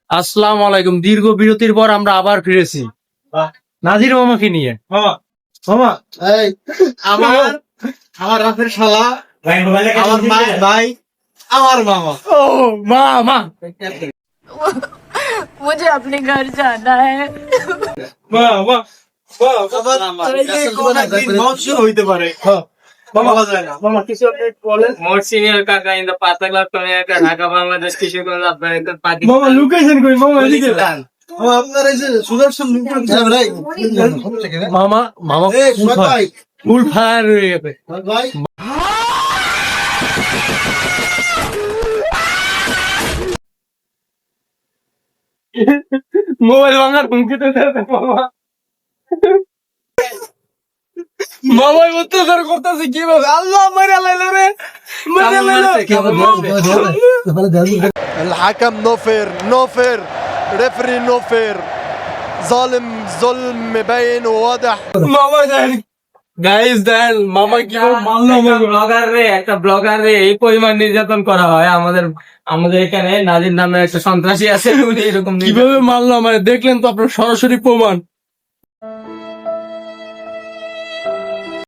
আসসালামু আলাইকুম। দীর্ঘ বিরতির পর আমরা আবার ফিরেছি নাজির মামাকে নিয়ে। মামা এই আমার আমার রাতের শালা আমার ভাই আমার মামা। ও মামা, मुझे अपने घर जाना है। মামা হইতে পারে বলা যায় না। মামা কিছু আপডেট বলেন। মোর সিনিয়র কাকা ইন দা পাতাগলা কর্ণাটক ঢাকা বাংলাদেশ কৃষি পাতি। মামা লোকেশন কই মামা এদিকে। মামা আপনার এই যে সুদর্শন লিঙ্কন ভাই মামা মামা এই সোহাগ ভাই ফুল ফায়ার হয়ে গেছে। ভাই মোবাইল ভাঙার হুমকি তো দেয় মামা। মামাই অত্যাচার করতেছে কিভাবে, আল্লাহ মারা লাইলো রে, মারা লাইলো। الحكم نوفر نوفر ريفري نوفر ظالم ظلم مبين وواضح মামা দেন গাইস, দেন মামা কিভাবে মারলো আমাকে। একটা ব্লগার রে এই পরিমাণ নির্যাতন করা হয়। আমাদের এখানে নাজির নামে একটা সন্ত্রাসী আছে, উনি এরকম কিভাবে মারলো আমার, দেখলেন তো আপনার সরাসরি প্রমাণ।